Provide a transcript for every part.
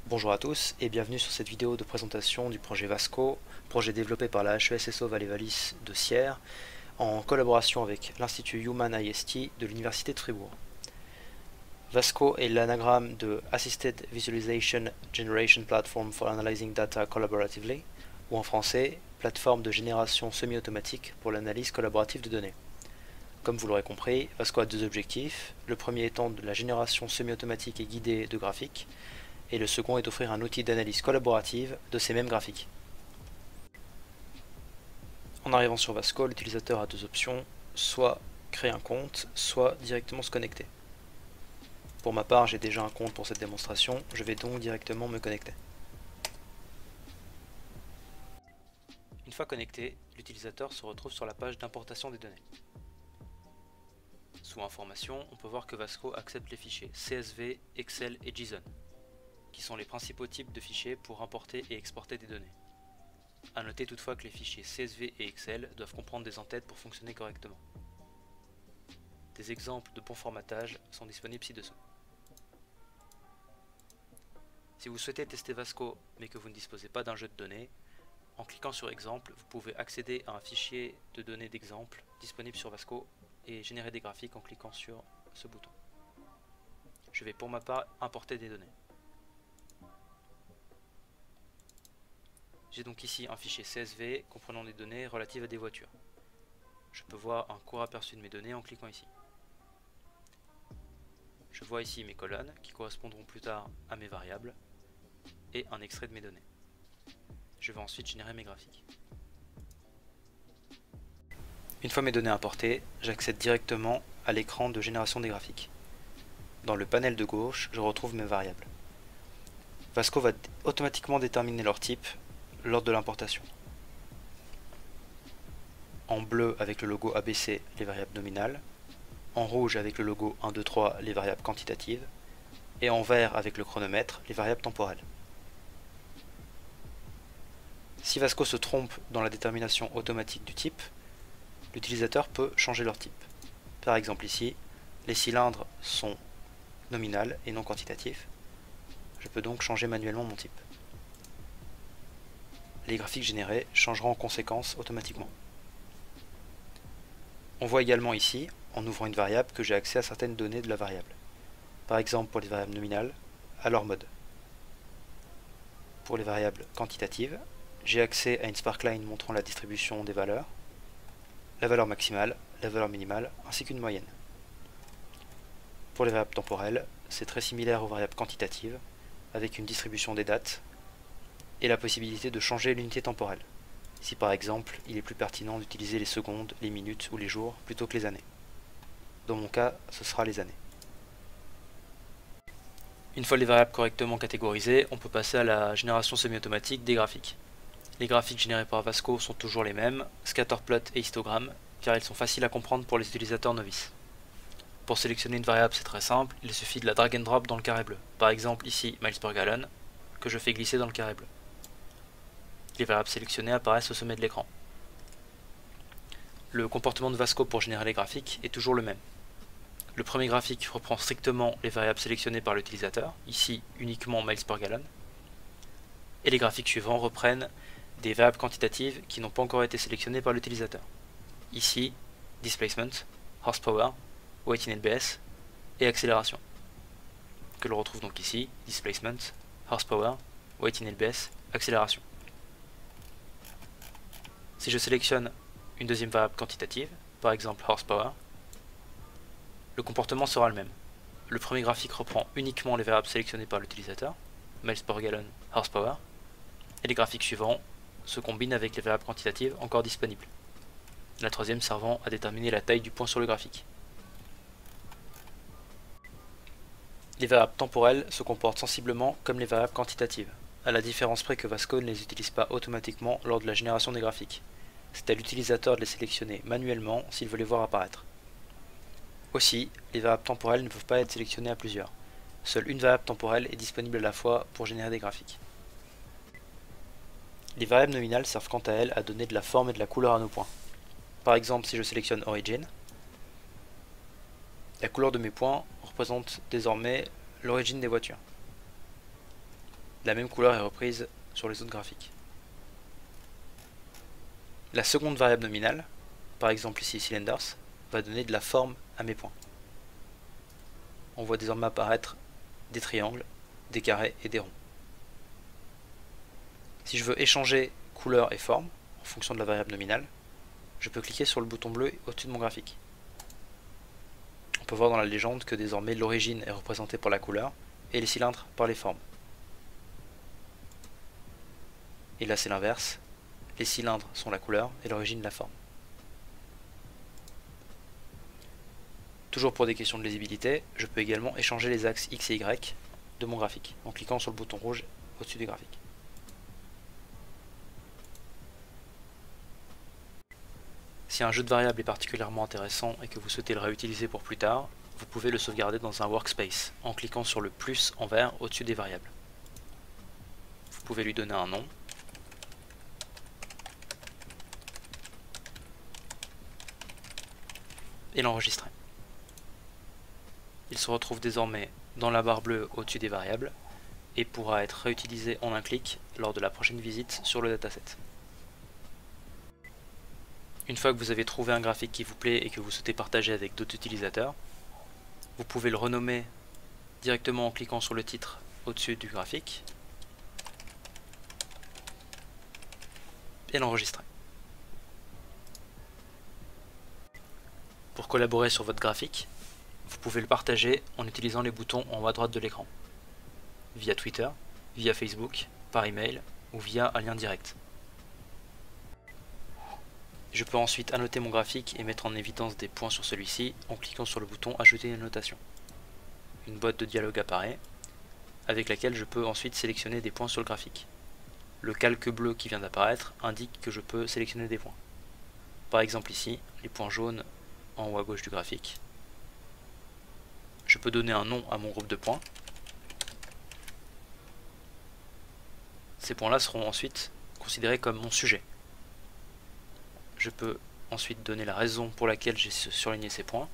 Bonjour à tous et bienvenue sur cette vidéo de présentation du projet Vasco, projet développé par la HESSO Valais-Wallis de Sierre en collaboration avec l'Institut Human IST de l'Université de Fribourg. Vasco est l'anagramme de Assisted Visualization Generation Platform for Analyzing Data Collaboratively, ou en français, plateforme de génération semi-automatique pour l'analyse collaborative de données. Comme vous l'aurez compris, Vasco a deux objectifs, le premier étant de la génération semi-automatique et guidée de graphiques, et le second est d'offrir un outil d'analyse collaborative de ces mêmes graphiques. En arrivant sur Vasco, l'utilisateur a deux options, soit créer un compte, soit directement se connecter. Pour ma part, j'ai déjà un compte pour cette démonstration, je vais donc directement me connecter. Une fois connecté, l'utilisateur se retrouve sur la page d'importation des données. Sous Informations, on peut voir que Vasco accepte les fichiers CSV, Excel et JSON, qui sont les principaux types de fichiers pour importer et exporter des données. A noter toutefois que les fichiers CSV et Excel doivent comprendre des entêtes pour fonctionner correctement. Des exemples de bon formatage sont disponibles ci-dessous. Si vous souhaitez tester Vasco mais que vous ne disposez pas d'un jeu de données, en cliquant sur Exemple, vous pouvez accéder à un fichier de données d'exemple disponible sur Vasco et générer des graphiques en cliquant sur ce bouton. Je vais pour ma part importer des données. J'ai donc ici un fichier CSV comprenant des données relatives à des voitures. Je peux voir un court aperçu de mes données en cliquant ici. Je vois ici mes colonnes qui correspondront plus tard à mes variables et un extrait de mes données. Je vais ensuite générer mes graphiques. Une fois mes données importées, j'accède directement à l'écran de génération des graphiques. Dans le panel de gauche, je retrouve mes variables. Vasco va automatiquement déterminer leur type lors de l'importation. En bleu avec le logo ABC les variables nominales, en rouge avec le logo 1, 2, 3 les variables quantitatives, et en vert avec le chronomètre les variables temporelles. Si Vasco se trompe dans la détermination automatique du type, l'utilisateur peut changer leur type. Par exemple ici, les cylindres sont nominales et non quantitatifs. Je peux donc changer manuellement mon type. Les graphiques générés changeront en conséquence automatiquement. On voit également ici, en ouvrant une variable, que j'ai accès à certaines données de la variable. Par exemple pour les variables nominales, à leur mode. Pour les variables quantitatives, j'ai accès à une sparkline montrant la distribution des valeurs, la valeur maximale, la valeur minimale, ainsi qu'une moyenne. Pour les variables temporelles, c'est très similaire aux variables quantitatives, avec une distribution des dates, et la possibilité de changer l'unité temporelle, si par exemple il est plus pertinent d'utiliser les secondes, les minutes ou les jours plutôt que les années. Dans mon cas, ce sera les années. Une fois les variables correctement catégorisées, on peut passer à la génération semi-automatique des graphiques. Les graphiques générés par Vasco sont toujours les mêmes, scatterplot et histogramme, car ils sont faciles à comprendre pour les utilisateurs novices. Pour sélectionner une variable, c'est très simple, il suffit de la drag and drop dans le carré bleu. Par exemple ici miles per gallon, que je fais glisser dans le carré bleu. Les variables sélectionnées apparaissent au sommet de l'écran. Le comportement de Vasco pour générer les graphiques est toujours le même. Le premier graphique reprend strictement les variables sélectionnées par l'utilisateur, ici uniquement miles per gallon, et les graphiques suivants reprennent des variables quantitatives qui n'ont pas encore été sélectionnées par l'utilisateur. Ici, displacement, horsepower, weight in LBS et accélération, que l'on retrouve donc ici, displacement, horsepower, weight in LBS, accélération. Si je sélectionne une deuxième variable quantitative, par exemple horsepower, le comportement sera le même. Le premier graphique reprend uniquement les variables sélectionnées par l'utilisateur, miles per gallon, horsepower, et les graphiques suivants se combinent avec les variables quantitatives encore disponibles. La troisième servant à déterminer la taille du point sur le graphique. Les variables temporelles se comportent sensiblement comme les variables quantitatives, à la différence près que Vasco ne les utilise pas automatiquement lors de la génération des graphiques. C'est à l'utilisateur de les sélectionner manuellement s'il veut les voir apparaître. Aussi, les variables temporelles ne peuvent pas être sélectionnées à plusieurs. Seule une variable temporelle est disponible à la fois pour générer des graphiques. Les variables nominales servent quant à elles à donner de la forme et de la couleur à nos points. Par exemple, si je sélectionne Origin, la couleur de mes points représente désormais l'origine des voitures. la même couleur est reprise sur les autres graphiques. La seconde variable nominale, par exemple ici cylinders, va donner de la forme à mes points. On voit désormais apparaître des triangles, des carrés et des ronds. Si je veux échanger couleur et forme en fonction de la variable nominale, je peux cliquer sur le bouton bleu au-dessus de mon graphique. On peut voir dans la légende que désormais l'origine est représentée par la couleur et les cylindres par les formes. Et là c'est l'inverse, les cylindres sont la couleur et l'origine la forme. Toujours pour des questions de lisibilité, je peux également échanger les axes X et Y de mon graphique en cliquant sur le bouton rouge au-dessus du graphique. Si un jeu de variables est particulièrement intéressant et que vous souhaitez le réutiliser pour plus tard, vous pouvez le sauvegarder dans un workspace en cliquant sur le plus en vert au-dessus des variables. Vous pouvez lui donner un nom. Et l'enregistrer. Il se retrouve désormais dans la barre bleue au-dessus des variables et pourra être réutilisé en un clic lors de la prochaine visite sur le dataset. Une fois que vous avez trouvé un graphique qui vous plaît et que vous souhaitez partager avec d'autres utilisateurs, vous pouvez le renommer directement en cliquant sur le titre au-dessus du graphique et l'enregistrer. Pour collaborer sur votre graphique, vous pouvez le partager en utilisant les boutons en haut à droite de l'écran, via Twitter, via Facebook, par email ou via un lien direct. Je peux ensuite annoter mon graphique et mettre en évidence des points sur celui-ci en cliquant sur le bouton Ajouter une annotation. Une boîte de dialogue apparaît, avec laquelle je peux ensuite sélectionner des points sur le graphique. Le calque bleu qui vient d'apparaître indique que je peux sélectionner des points. Par exemple ici, les points jaunes en haut à gauche du graphique. Je peux donner un nom à mon groupe de points. Ces points-là seront ensuite considérés comme mon sujet. Je peux ensuite donner la raison pour laquelle j'ai surligné ces points.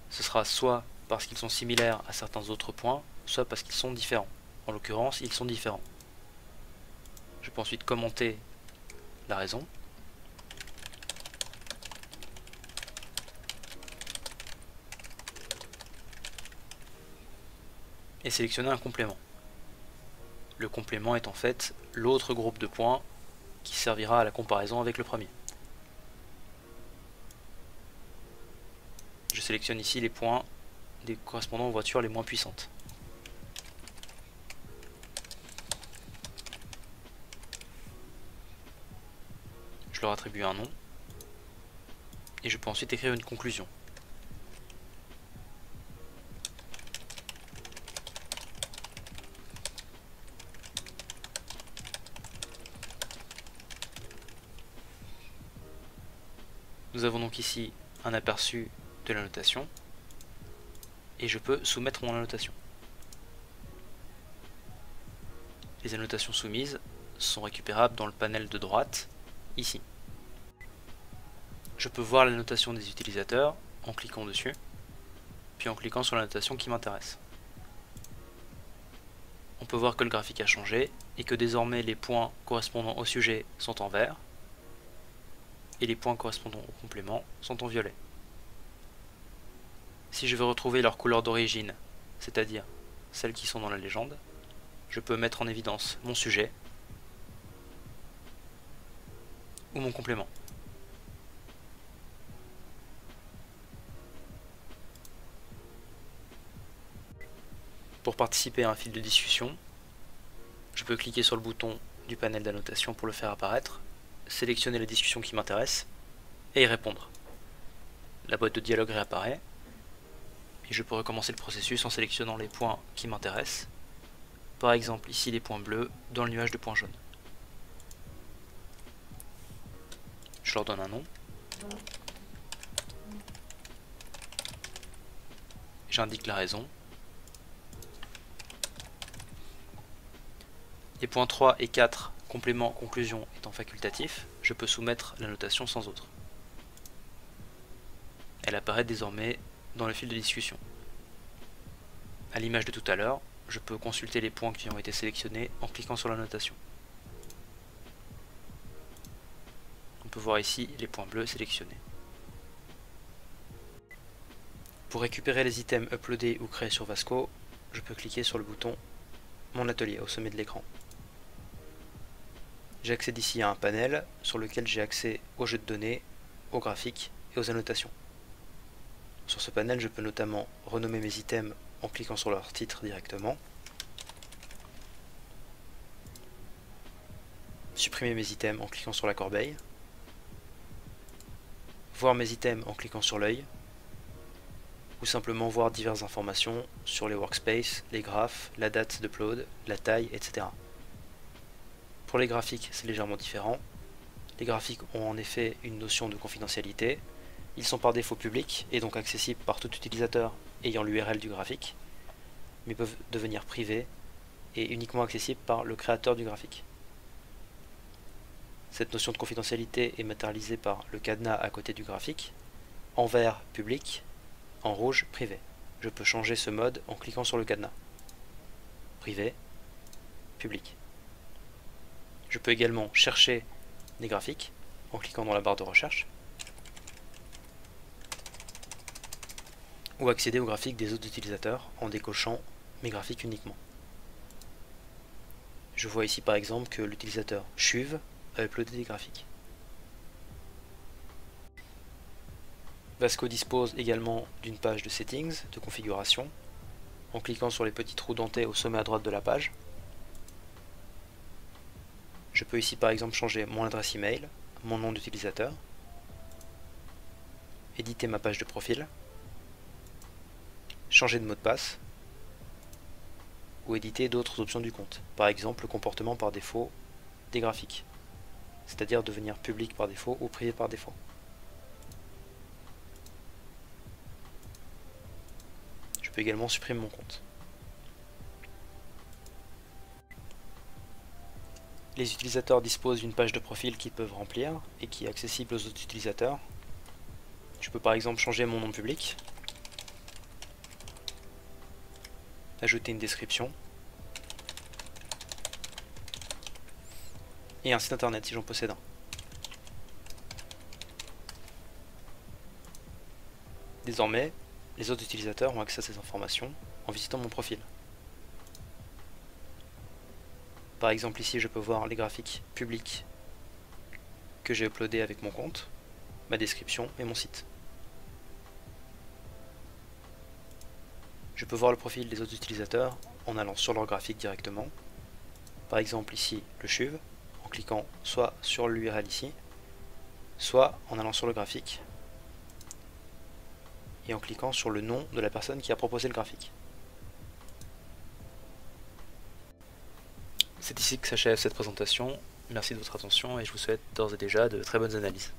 Ce sera soit parce qu'ils sont similaires à certains autres points, soit parce qu'ils sont différents. En l'occurrence, ils sont différents. Je peux ensuite commenter la raison. Et sélectionner un complément. Le complément est en fait l'autre groupe de points qui servira à la comparaison avec le premier. Je sélectionne ici les points correspondant aux voitures les moins puissantes. Je leur attribue un nom et je peux ensuite écrire une conclusion. Nous avons donc ici un aperçu de la notation et je peux soumettre mon annotation. Les annotations soumises sont récupérables dans le panel de droite, ici. Je peux voir la notation des utilisateurs en cliquant dessus, puis en cliquant sur la notation qui m'intéresse. On peut voir que le graphique a changé et que désormais les points correspondant au sujet sont en vert et les points correspondant au complément sont en violet. Si je veux retrouver leur couleur d'origine, c'est-à-dire celles qui sont dans la légende, je peux mettre en évidence mon sujet ou mon complément. Pour participer à un fil de discussion, je peux cliquer sur le bouton du panel d'annotation pour le faire apparaître, sélectionner la discussion qui m'intéresse et y répondre. La boîte de dialogue réapparaît et je peux recommencer le processus en sélectionnant les points qui m'intéressent, par exemple ici les points bleus dans le nuage de points jaunes. Je leur donne un nom. J'indique la raison. Les points 3 et 4, complément, conclusion étant facultatifs, je peux soumettre la notation sans autre. Elle apparaît désormais dans le fil de discussion. À l'image de tout à l'heure, je peux consulter les points qui ont été sélectionnés en cliquant sur la notation. On peut voir ici les points bleus sélectionnés. Pour récupérer les items uploadés ou créés sur Vasco, je peux cliquer sur le bouton Mon atelier au sommet de l'écran. J'accède ici à un panel sur lequel j'ai accès aux jeux de données, aux graphiques et aux annotations. Sur ce panel, je peux notamment renommer mes items en cliquant sur leur titre directement, supprimer mes items en cliquant sur la corbeille, voir mes items en cliquant sur l'œil, ou simplement voir diverses informations sur les workspaces, les graphes, la date d'upload, la taille, etc. Pour les graphiques, c'est légèrement différent. Les graphiques ont en effet une notion de confidentialité. Ils sont par défaut publics et donc accessibles par tout utilisateur ayant l'URL du graphique, mais peuvent devenir privés et uniquement accessibles par le créateur du graphique. Cette notion de confidentialité est matérialisée par le cadenas à côté du graphique, en vert public, en rouge privé. Je peux changer ce mode en cliquant sur le cadenas. Privé, public. Je peux également chercher des graphiques en cliquant dans la barre de recherche ou accéder aux graphiques des autres utilisateurs en décochant mes graphiques uniquement. Je vois ici par exemple que l'utilisateur Chuve a uploadé des graphiques. Vasco dispose également d'une page de settings, de configuration, en cliquant sur les petits trous dentés au sommet à droite de la page. Je peux ici par exemple changer mon adresse email, mon nom d'utilisateur, éditer ma page de profil, changer de mot de passe, ou éditer d'autres options du compte, par exemple le comportement par défaut des graphiques, c'est-à-dire devenir public par défaut ou privé par défaut. Je peux également supprimer mon compte. Les utilisateurs disposent d'une page de profil qu'ils peuvent remplir et qui est accessible aux autres utilisateurs. Je peux par exemple changer mon nom public, ajouter une description et un site internet si j'en possède un. Désormais, les autres utilisateurs ont accès à ces informations en visitant mon profil. Par exemple ici je peux voir les graphiques publics que j'ai uploadés avec mon compte, ma description et mon site. Je peux voir le profil des autres utilisateurs en allant sur leur graphique directement. Par exemple ici le Chuve, en cliquant soit sur l'URL ici, soit en allant sur le graphique et en cliquant sur le nom de la personne qui a proposé le graphique. C'est ici que s'achève cette présentation. Merci de votre attention et je vous souhaite d'ores et déjà de très bonnes analyses.